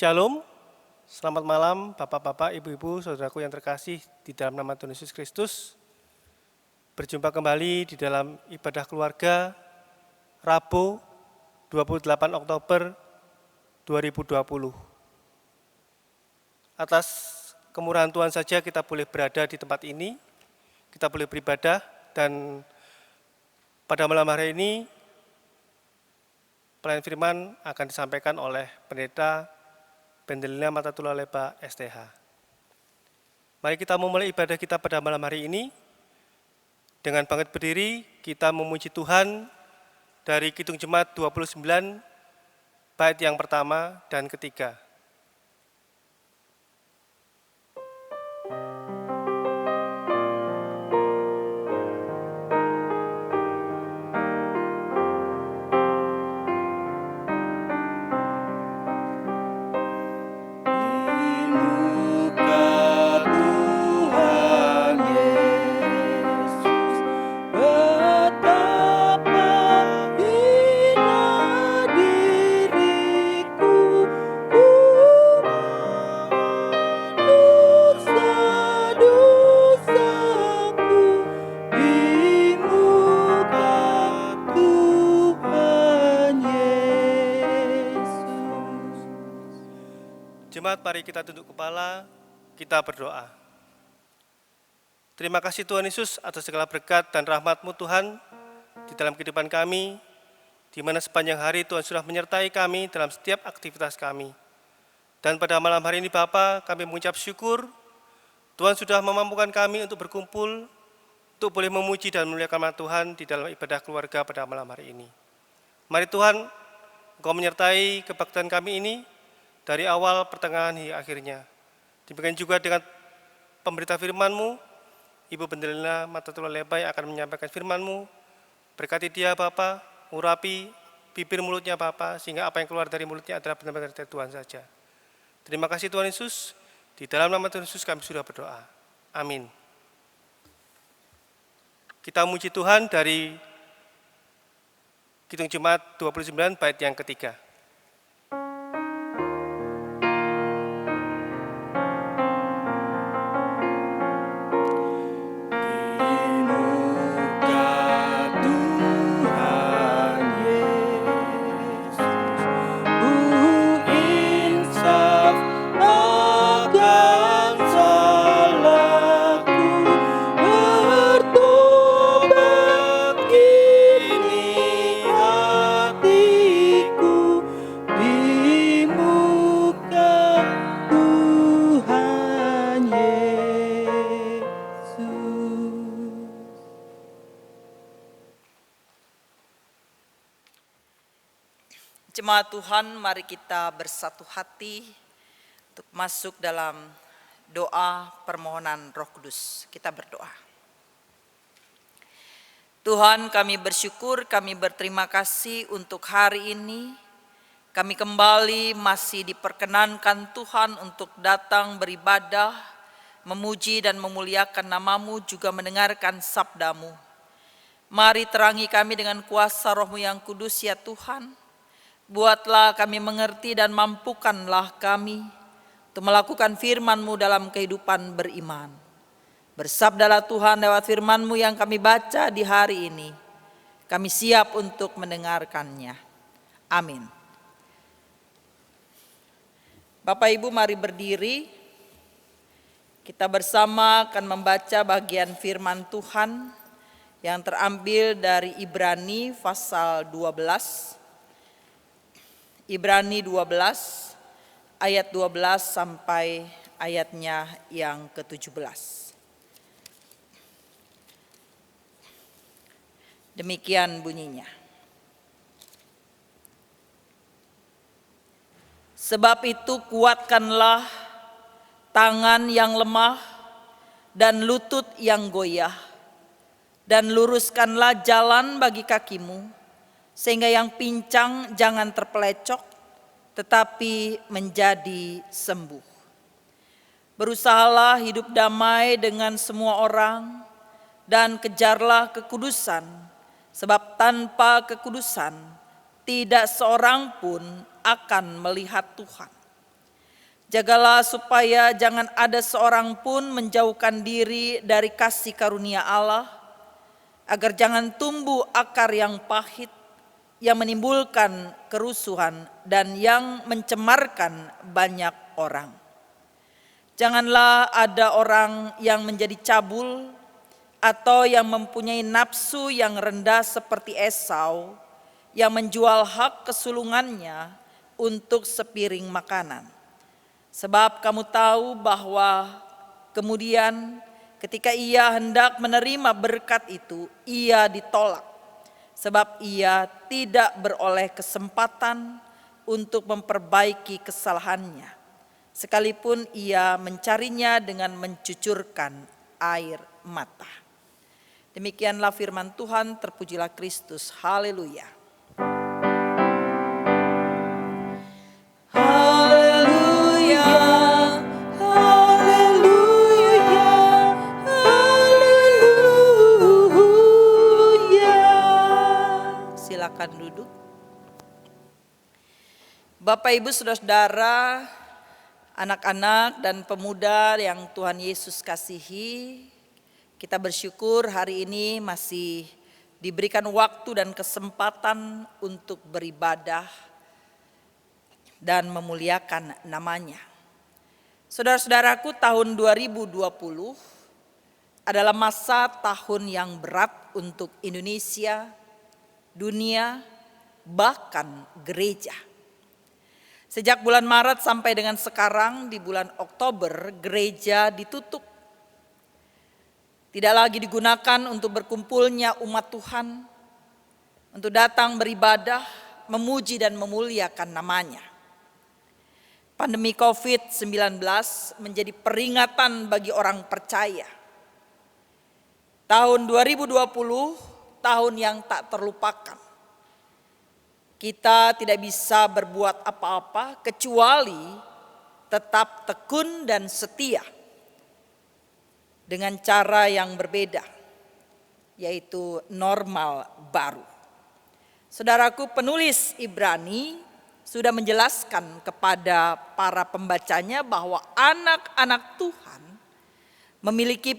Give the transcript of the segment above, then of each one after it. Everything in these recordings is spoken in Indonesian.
Shalom, selamat malam Bapak-Bapak, Ibu-Ibu, Saudaraku yang terkasih di dalam nama Tuhan Yesus Kristus. Berjumpa kembali di dalam ibadah keluarga Rabu 28 Oktober 2020. Atas kemurahan Tuhan saja kita boleh berada di tempat ini, kita boleh beribadah, dan pada malam hari ini pelayanan firman akan disampaikan oleh Pendeta Bendelina Matatula Leba STH. Mari kita memulai ibadah kita pada malam hari ini. Dengan bangkit berdiri, kita memuji Tuhan dari Kidung Jemaat 29, bait yang pertama dan ketiga. Jemaat, mari kita tunduk kepala, kita berdoa. Terima kasih Tuhan Yesus atas segala berkat dan rahmat-Mu Tuhan di dalam kehidupan kami, di mana sepanjang hari Tuhan sudah menyertai kami dalam setiap aktivitas kami. Dan pada malam hari ini Bapa, kami mengucap syukur, Tuhan sudah memampukan kami untuk berkumpul, untuk boleh memuji dan memuliakan nama Tuhan di dalam ibadah keluarga pada malam hari ini. Mari Tuhan, Engkau menyertai kebaktian kami ini, dari awal, pertengahan, hingga akhirnya. Demikian juga dengan pemberita firman-Mu, Ibu Bendelina Matatula Leba yang akan menyampaikan firman-Mu. Berkati dia Bapa, urapi bibir mulutnya Bapa, sehingga apa yang keluar dari mulutnya adalah benar-benar dari Tuhan saja. Terima kasih Tuhan Yesus, di dalam nama Tuhan Yesus kami sudah berdoa. Amin. Kita memuji Tuhan dari Kidung Jemaat 29, bait yang ketiga. Jemaat Tuhan, mari kita bersatu hati untuk masuk dalam doa permohonan Roh Kudus. Kita berdoa. Tuhan, kami bersyukur, kami berterima kasih untuk hari ini. Kami kembali masih diperkenankan Tuhan untuk datang beribadah, memuji dan memuliakan nama-Mu, juga mendengarkan sabda-Mu. Mari terangi kami dengan kuasa Roh-Mu yang kudus ya Tuhan. Buatlah kami mengerti dan mampukanlah kami untuk melakukan firman-Mu dalam kehidupan beriman. Bersabdalah Tuhan lewat firman-Mu yang kami baca di hari ini. Kami siap untuk mendengarkannya. Amin. Bapak Ibu, mari berdiri. Kita bersama akan membaca bagian firman Tuhan yang terambil dari Ibrani pasal 12. Ibrani 12 ayat 12 sampai ayatnya yang ke-17. Demikian bunyinya. Sebab itu kuatkanlah tangan yang lemah dan lutut yang goyah, dan luruskanlah jalan bagi kakimu, sehingga yang pincang jangan terpelecok, tetapi menjadi sembuh. Berusahalah hidup damai dengan semua orang, dan kejarlah kekudusan, sebab tanpa kekudusan tidak seorang pun akan melihat Tuhan. Jagalah supaya jangan ada seorang pun menjauhkan diri dari kasih karunia Allah, agar jangan tumbuh akar yang pahit, yang menimbulkan kerusuhan dan yang mencemarkan banyak orang. Janganlah ada orang yang menjadi cabul atau yang mempunyai nafsu yang rendah seperti Esau, yang menjual hak kesulungannya untuk sepiring makanan. Sebab kamu tahu bahwa kemudian ketika ia hendak menerima berkat itu, ia ditolak. Sebab ia tidak beroleh kesempatan untuk memperbaiki kesalahannya, sekalipun ia mencarinya dengan mencucurkan air mata. Demikianlah firman Tuhan, terpujilah Kristus. Haleluya. Haleluya, haleluya, haleluya. Silakan duduk. Bapak, Ibu, saudara-saudara, anak-anak dan pemuda yang Tuhan Yesus kasihi, kita bersyukur hari ini masih diberikan waktu dan kesempatan untuk beribadah dan memuliakan namanya. Saudara-saudaraku, tahun 2020 adalah masa tahun yang berat untuk Indonesia, dunia, bahkan gereja. Sejak bulan Maret sampai dengan sekarang di bulan Oktober, gereja ditutup. Tidak lagi digunakan untuk berkumpulnya umat Tuhan, untuk datang beribadah, memuji dan memuliakan namanya. Pandemi COVID-19 menjadi peringatan bagi orang percaya. Tahun 2020, tahun yang tak terlupakan. Kita tidak bisa berbuat apa-apa kecuali tetap tekun dan setia dengan cara yang berbeda, yaitu normal baru. Saudaraku, penulis Ibrani sudah menjelaskan kepada para pembacanya bahwa anak-anak Tuhan memiliki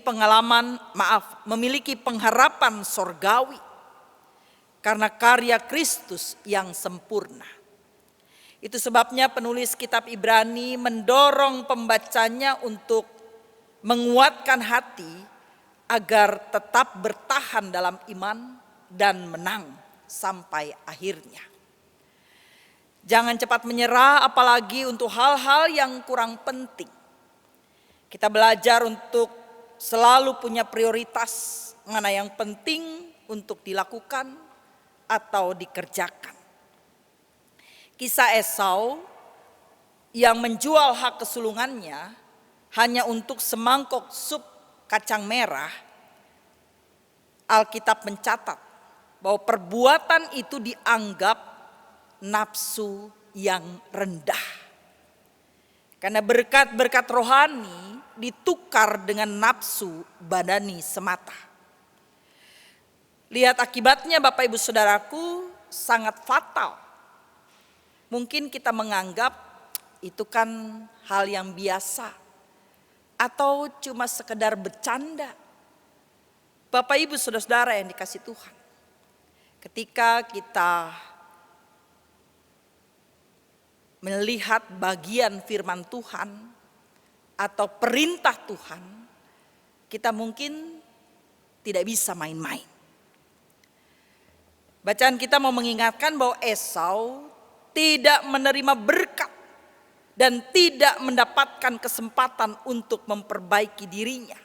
memiliki pengharapan sorgawi karena karya Kristus yang sempurna. Itu sebabnya penulis kitab Ibrani mendorong pembacanya untuk menguatkan hati agar tetap bertahan dalam iman dan menang sampai akhirnya. Jangan cepat menyerah, apalagi untuk hal-hal yang kurang penting. Kita belajar untuk selalu punya prioritas, mana yang penting untuk dilakukan atau dikerjakan. Kisah Esau yang menjual hak kesulungannya hanya untuk semangkok sup kacang merah, Alkitab mencatat bahwa perbuatan itu dianggap nafsu yang rendah. Karena berkat-berkat rohani ditukar dengan nafsu badani semata. Lihat akibatnya Bapak Ibu Saudaraku, sangat fatal. Mungkin kita menganggap itu kan hal yang biasa atau cuma sekedar bercanda. Bapak Ibu Saudara-saudara yang dikasih Tuhan, ketika kita melihat bagian firman Tuhan atau perintah Tuhan, kita mungkin tidak bisa main-main. Bacaan kita mau mengingatkan bahwa Esau tidak menerima berkat dan tidak mendapatkan kesempatan untuk memperbaiki dirinya.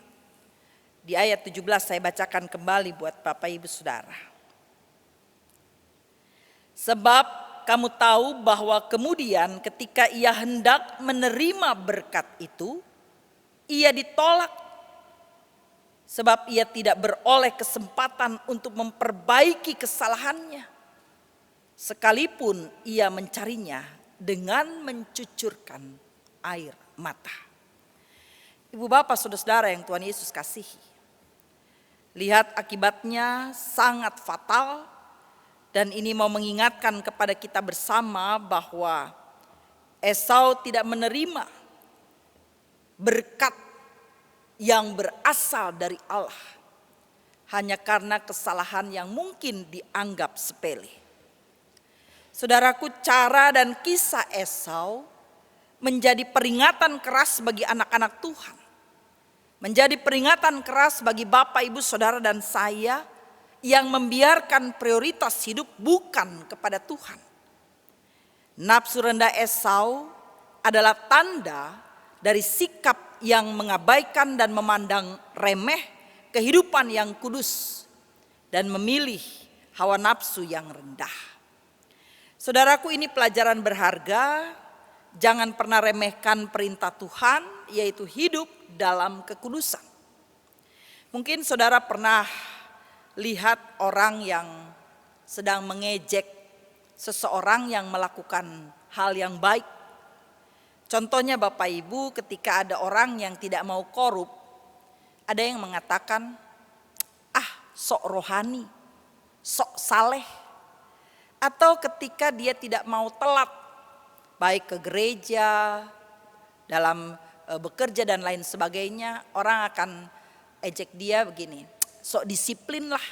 Di ayat 17 saya bacakan kembali buat Bapak Ibu Saudara. Sebab kamu tahu bahwa kemudian ketika ia hendak menerima berkat itu, ia ditolak. Sebab ia tidak beroleh kesempatan untuk memperbaiki kesalahannya, sekalipun ia mencarinya dengan mencucurkan air mata. Ibu bapak saudara-saudara yang Tuhan Yesus kasihi, lihat akibatnya sangat fatal. Dan ini mau mengingatkan kepada kita bersama bahwa Esau tidak menerima berkat yang berasal dari Allah hanya karena kesalahan yang mungkin dianggap sepele. Saudaraku, cara dan kisah Esau menjadi peringatan keras bagi anak-anak Tuhan. Menjadi peringatan keras bagi Bapak, Ibu, Saudara dan saya yang membiarkan prioritas hidup bukan kepada Tuhan. Nafsu rendah Esau adalah tanda dari sikap yang mengabaikan dan memandang remeh kehidupan yang kudus dan memilih hawa nafsu yang rendah. Saudaraku, ini pelajaran berharga. Jangan pernah remehkan perintah Tuhan, yaitu hidup dalam kekudusan. Mungkin saudara pernah lihat orang yang sedang mengejek seseorang yang melakukan hal yang baik. Contohnya Bapak Ibu, ketika ada orang yang tidak mau korup, ada yang mengatakan, sok rohani, sok saleh. Atau ketika dia tidak mau telat, baik ke gereja, dalam bekerja dan lain sebagainya, orang akan ejek dia begini, sok disiplin lah.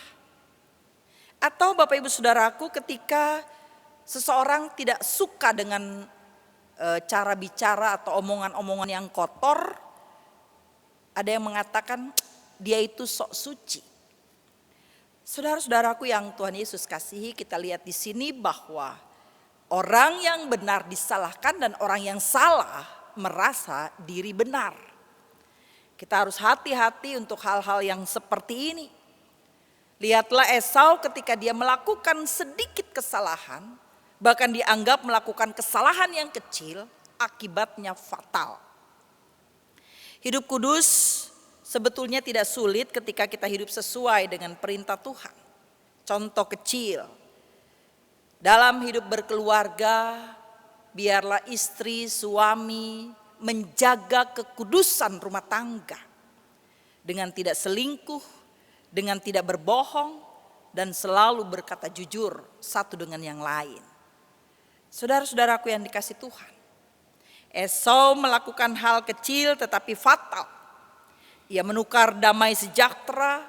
Atau Bapak Ibu Saudaraku, ketika seseorang tidak suka dengan cara bicara atau omongan-omongan yang kotor, ada yang mengatakan dia itu sok suci. Saudara-saudaraku yang Tuhan Yesus kasihi, kita lihat di sini bahwa orang yang benar disalahkan dan orang yang salah merasa diri benar. Kita harus hati-hati untuk hal-hal yang seperti ini. Lihatlah Esau ketika dia melakukan sedikit kesalahan, bahkan dianggap melakukan kesalahan yang kecil, akibatnya fatal. Hidup kudus sebetulnya tidak sulit ketika kita hidup sesuai dengan perintah Tuhan. Contoh kecil, dalam hidup berkeluarga, biarlah istri, suami menjaga kekudusan rumah tangga dengan tidak selingkuh, dengan tidak berbohong, dan selalu berkata jujur satu dengan yang lain. Saudara-saudaraku yang dikasih Tuhan, Esau melakukan hal kecil tetapi fatal. Ia menukar damai sejahtera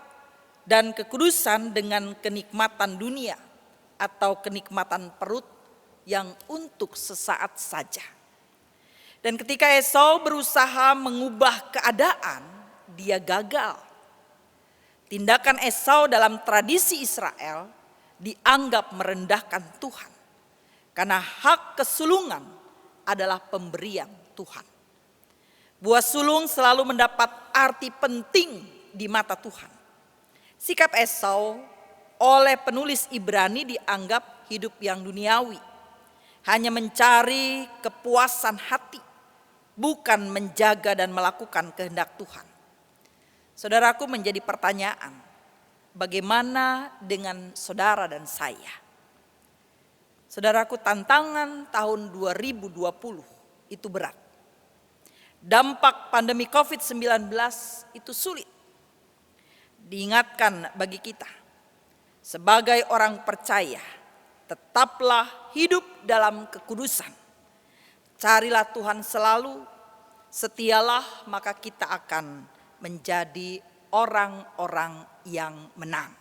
dan kekudusan dengan kenikmatan dunia atau kenikmatan perut yang untuk sesaat saja. Dan ketika Esau berusaha mengubah keadaan, dia gagal. Tindakan Esau dalam tradisi Israel dianggap merendahkan Tuhan. Karena hak kesulungan adalah pemberian Tuhan. Buah sulung selalu mendapat arti penting di mata Tuhan. Sikap Esau oleh penulis Ibrani dianggap hidup yang duniawi. Hanya mencari kepuasan hati, bukan menjaga dan melakukan kehendak Tuhan. Saudaraku, menjadi pertanyaan, bagaimana dengan saudara dan saya? Saudaraku, tantangan tahun 2020 itu berat. Dampak pandemi COVID-19 itu sulit. Diingatkan bagi kita, sebagai orang percaya, tetaplah hidup dalam kekudusan. Carilah Tuhan selalu, setialah, maka kita akan menjadi orang-orang yang menang.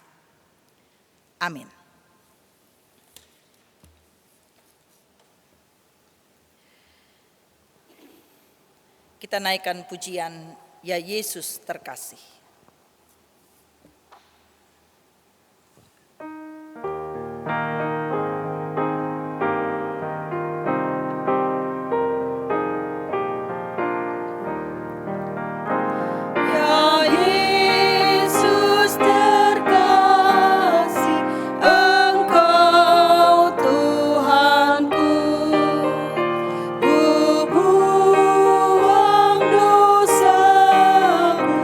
Amin. Kita naikkan pujian Ya Yesus terkasih. Ku buang dosaku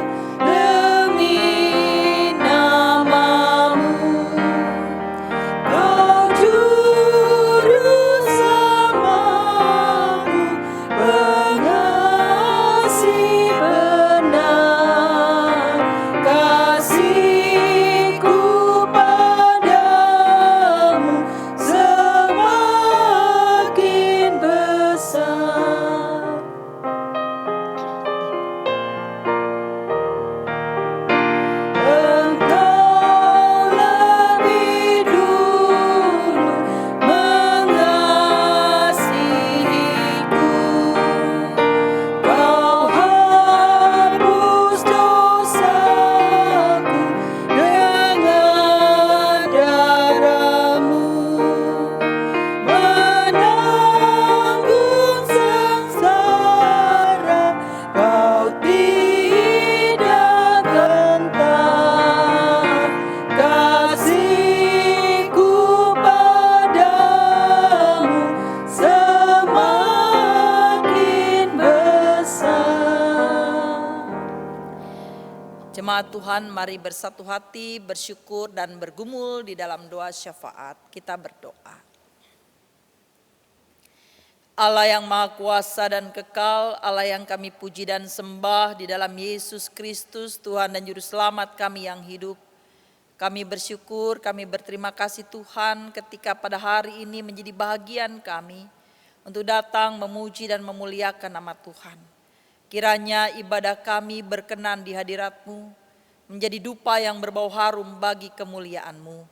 Jemaat Tuhan, mari bersatu hati, bersyukur dan bergumul di dalam doa syafaat. Kita berdoa. Allah yang Maha Kuasa dan kekal, Allah yang kami puji dan sembah di dalam Yesus Kristus, Tuhan dan Juru Selamat kami yang hidup. Kami bersyukur, kami berterima kasih Tuhan ketika pada hari ini menjadi bahagian kami untuk datang memuji dan memuliakan nama Tuhan. Kiranya ibadah kami berkenan di hadirat-Mu, menjadi dupa yang berbau harum bagi kemuliaan-Mu.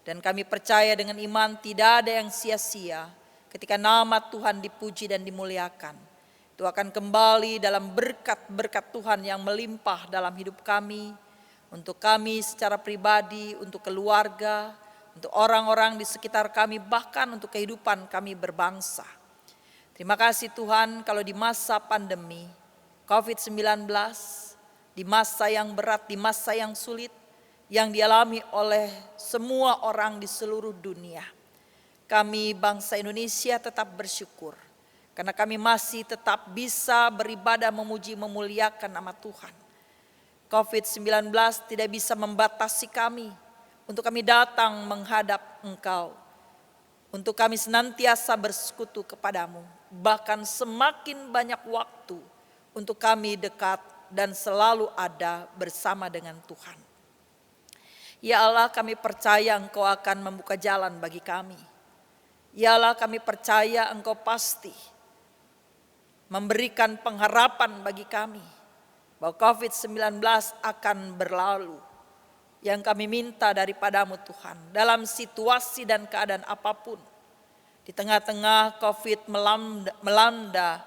Dan kami percaya dengan iman tidak ada yang sia-sia ketika nama Tuhan dipuji dan dimuliakan. Itu akan kembali dalam berkat-berkat Tuhan yang melimpah dalam hidup kami, untuk kami secara pribadi, untuk keluarga, untuk orang-orang di sekitar kami, bahkan untuk kehidupan kami berbangsa. Terima kasih Tuhan kalau di masa pandemi COVID-19, di masa yang berat, di masa yang sulit, yang dialami oleh semua orang di seluruh dunia. Kami bangsa Indonesia tetap bersyukur, karena kami masih tetap bisa beribadah, memuji, memuliakan nama Tuhan. COVID-19 tidak bisa membatasi kami, untuk kami datang menghadap Engkau, untuk kami senantiasa bersekutu kepadamu, bahkan semakin banyak waktu untuk kami dekat dan selalu ada bersama dengan Tuhan. Ya Allah, kami percaya Engkau akan membuka jalan bagi kami. Ya Allah, kami percaya Engkau pasti memberikan pengharapan bagi kami bahwa COVID-19 akan berlalu. Yang kami minta daripadamu Tuhan, dalam situasi dan keadaan apapun, di tengah-tengah COVID melanda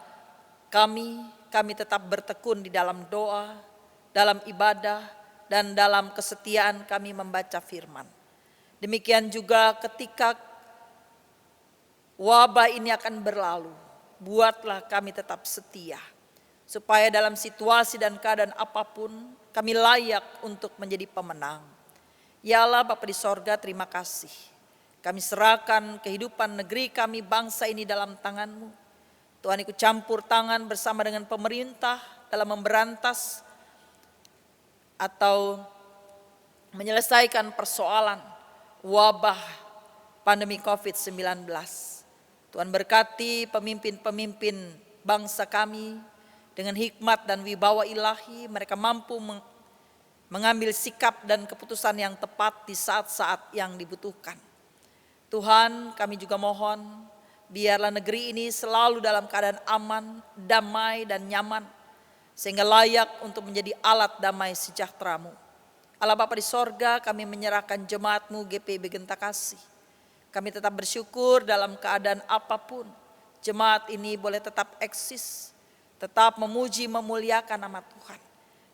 kami tetap bertekun di dalam doa, dalam ibadah, dan dalam kesetiaan kami membaca firman. Demikian juga ketika wabah ini akan berlalu, buatlah kami tetap setia, supaya dalam situasi dan keadaan apapun kami layak untuk menjadi pemenang. Ya Allah Bapa di sorga, terima kasih. Kami serahkan kehidupan negeri kami, bangsa ini dalam tangan-Mu. Tuhan, ikut campur tangan bersama dengan pemerintah dalam memberantas atau menyelesaikan persoalan wabah pandemi COVID-19. Tuhan berkati pemimpin-pemimpin bangsa kami dengan hikmat dan wibawa ilahi, mereka mampu mengambil sikap dan keputusan yang tepat di saat-saat yang dibutuhkan. Tuhan, kami juga mohon, biarlah negeri ini selalu dalam keadaan aman, damai, dan nyaman, sehingga layak untuk menjadi alat damai sejahtera-Mu. Allah Bapa di sorga, kami menyerahkan jemaat-Mu GPIB Genta Kasih. Kami tetap bersyukur dalam keadaan apapun, jemaat ini boleh tetap eksis, tetap memuji, memuliakan nama Tuhan.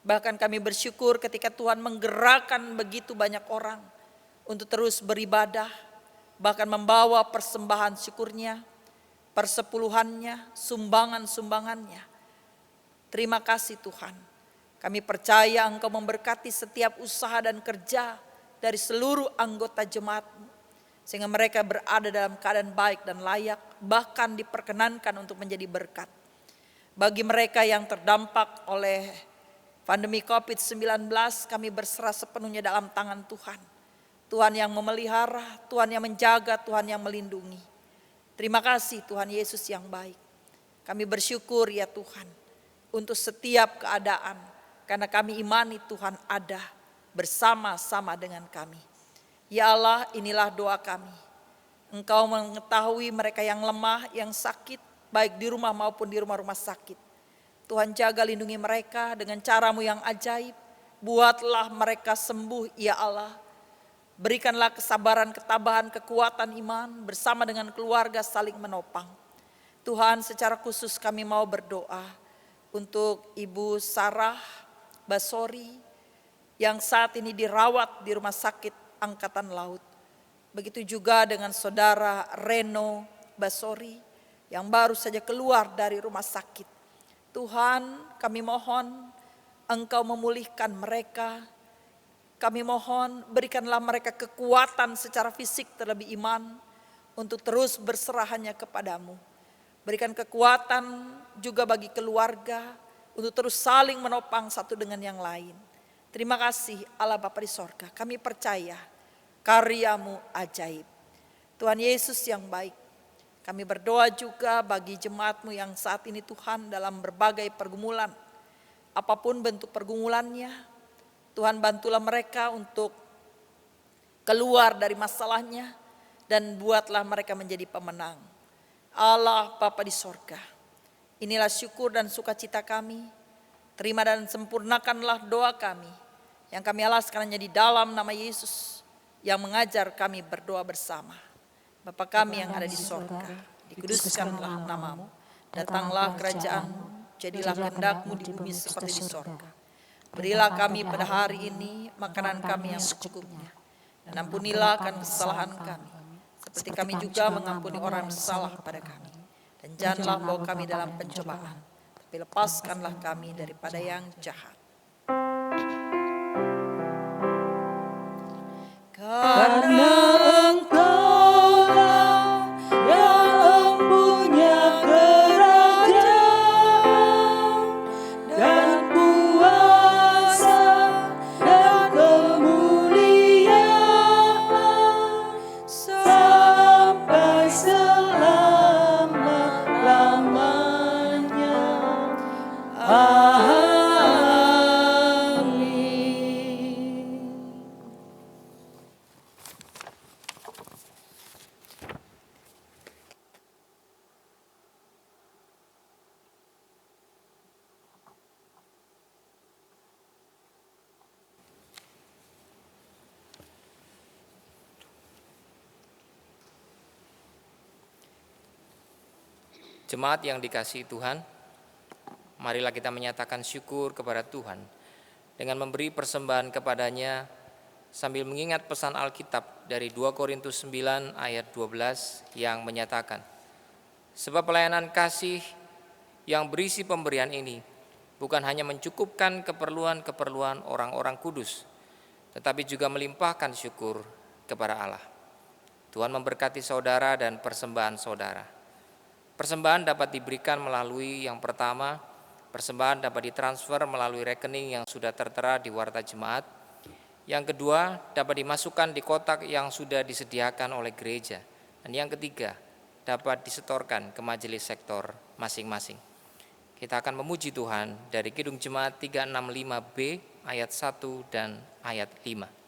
Bahkan kami bersyukur ketika Tuhan menggerakkan begitu banyak orang untuk terus beribadah, bahkan membawa persembahan syukurnya, persepuluhannya, sumbangan-sumbangannya. Terima kasih Tuhan. Kami percaya Engkau memberkati setiap usaha dan kerja dari seluruh anggota jemaat-Mu, sehingga mereka berada dalam keadaan baik dan layak, bahkan diperkenankan untuk menjadi berkat. Bagi mereka yang terdampak oleh pandemi COVID-19, kami berserah sepenuhnya dalam tangan Tuhan. Tuhan yang memelihara, Tuhan yang menjaga, Tuhan yang melindungi. Terima kasih Tuhan Yesus yang baik. Kami bersyukur ya Tuhan untuk setiap keadaan, karena kami imani Tuhan ada bersama-sama dengan kami. Ya Allah, inilah doa kami. Engkau mengetahui mereka yang lemah, yang sakit, baik di rumah maupun di rumah-rumah sakit. Tuhan jaga lindungi mereka dengan cara-Mu yang ajaib. Buatlah mereka sembuh ya Allah. Berikanlah kesabaran, ketabahan, kekuatan iman bersama dengan keluarga saling menopang. Tuhan, secara khusus kami mau berdoa untuk Ibu Sarah Basori yang saat ini dirawat di Rumah Sakit Angkatan Laut. Begitu juga dengan saudara Reno Basori yang baru saja keluar dari rumah sakit. Tuhan, kami mohon Engkau memulihkan mereka. Kami mohon berikanlah mereka kekuatan secara fisik terlebih iman untuk terus berserah hanya kepadamu. Berikan kekuatan juga bagi keluarga untuk terus saling menopang satu dengan yang lain. Terima kasih Allah Bapa di sorga, kami percaya karya-Mu ajaib. Tuhan Yesus yang baik, kami berdoa juga bagi jemaat-Mu yang saat ini Tuhan dalam berbagai pergumulan. Apapun bentuk pergumulannya, Tuhan bantulah mereka untuk keluar dari masalahnya dan buatlah mereka menjadi pemenang. Allah Bapa di sorga, inilah syukur dan sukacita kami. Terima dan sempurnakanlah doa kami yang kami alaskan hanya di dalam nama Yesus yang mengajar kami berdoa bersama. Bapa kami yang ada di sorga, dikuduskanlah nama-Mu, datanglah kerajaan-Mu, jadilah kehendak-Mu di bumi seperti di sorga. Berilah kami pada hari ini makanan kami yang secukupnya, dan ampunilah akan kesalahan kami, seperti kami juga mengampuni orang yang bersalah pada kami. Dan janganlah bawa kami dalam pencobaan, tapi lepaskanlah kami daripada yang jahat. Karena Engkau-lah yang punya kerajaan dan kuasa dan kemuliaan sampai selama-lamanya. Amin. Jemaat yang dikasihi Tuhan, marilah kita menyatakan syukur kepada Tuhan dengan memberi persembahan kepadanya sambil mengingat pesan Alkitab dari 2 Korintus 9 ayat 12 yang menyatakan, sebab pelayanan kasih yang berisi pemberian ini bukan hanya mencukupkan keperluan-keperluan orang-orang kudus, tetapi juga melimpahkan syukur kepada Allah. Tuhan memberkati saudara dan persembahan saudara. Persembahan dapat diberikan melalui yang pertama, persembahan dapat ditransfer melalui rekening yang sudah tertera di warta jemaat. Yang kedua, dapat dimasukkan di kotak yang sudah disediakan oleh gereja. Dan yang ketiga, dapat disetorkan ke majelis sektor masing-masing. Kita akan memuji Tuhan dari Kidung Jemaat 365B ayat 1 dan ayat 5.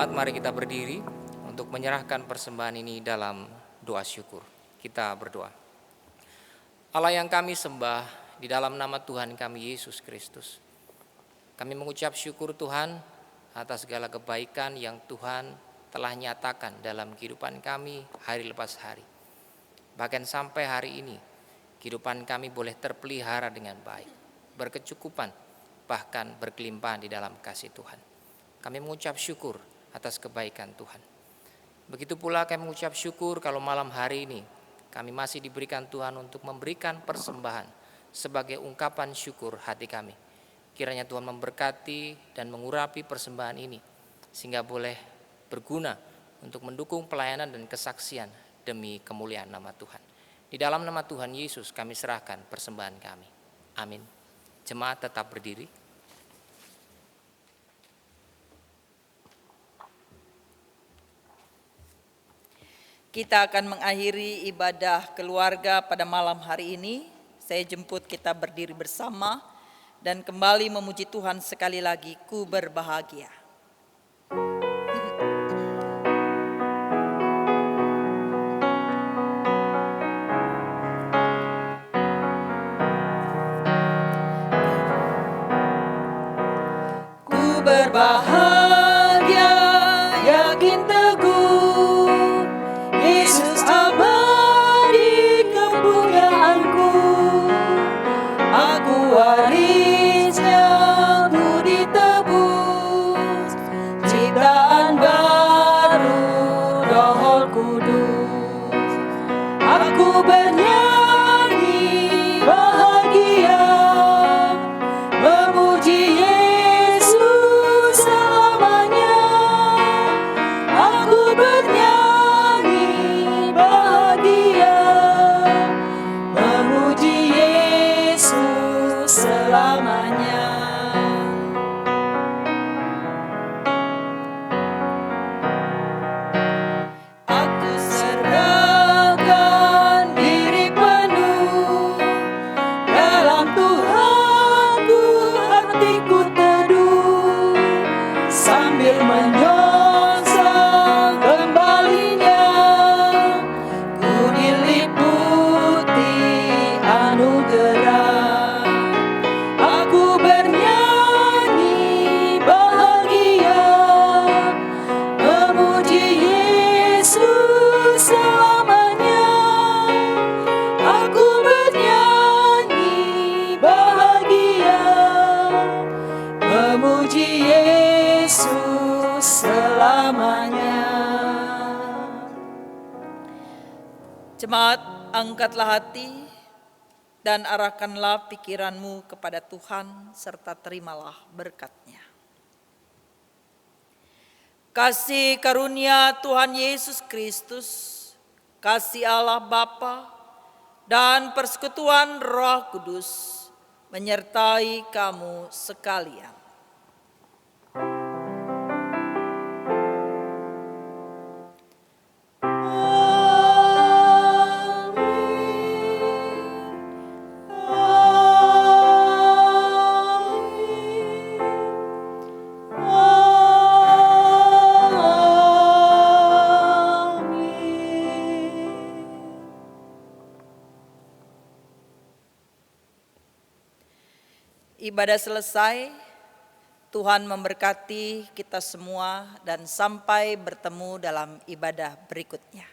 Mari kita berdiri untuk menyerahkan persembahan ini dalam doa syukur. Kita berdoa. Allah yang kami sembah di dalam nama Tuhan kami Yesus Kristus, kami mengucap syukur Tuhan atas segala kebaikan yang Tuhan telah nyatakan dalam kehidupan kami hari lepas hari. Bahkan sampai hari ini kehidupan kami boleh terpelihara dengan baik, berkecukupan, bahkan berkelimpahan di dalam kasih Tuhan. Kami mengucap syukur atas kebaikan Tuhan. Begitu pula kami mengucap syukur kalau malam hari ini kami masih diberikan Tuhan untuk memberikan persembahan sebagai ungkapan syukur hati kami. Kiranya Tuhan memberkati dan mengurapi persembahan ini, sehingga boleh berguna untuk mendukung pelayanan dan kesaksian demi kemuliaan nama Tuhan. Di dalam nama Tuhan Yesus kami serahkan persembahan kami. Amin. Jemaat tetap berdiri. Kita akan mengakhiri ibadah keluarga pada malam hari ini. Saya jemput kita berdiri bersama dan kembali memuji Tuhan sekali lagi, ku berbahagia. Ku berbahagia, yakin teguh, Yesus abadi kepunyaanku. Aku warisnya, ku ditebus, ciptaan baru Roh Kudus. Aku bernyanyi bahagia, memuji Yesus selamanya. Aku bernyanyi bahagia, memuji Yesus selamanya. Aku serahkan diri penuh, dalam Tuhanku hatiku teduh, sambil menyongsong kembalinya, ku diliputi anugerah. Aku bernyanyi bahagia, memuji Yesus selamanya. Aku bernyanyi bahagia, memuji Yesus selamanya. Jemaat, angkatlah hati dan arahkanlah pikiranmu kepada Tuhan serta terimalah berkat-Nya. Kasih karunia Tuhan Yesus Kristus, kasih Allah Bapa, dan persekutuan Roh Kudus menyertai kamu sekalian. Ibadah selesai, Tuhan memberkati kita semua dan sampai bertemu dalam ibadah berikutnya.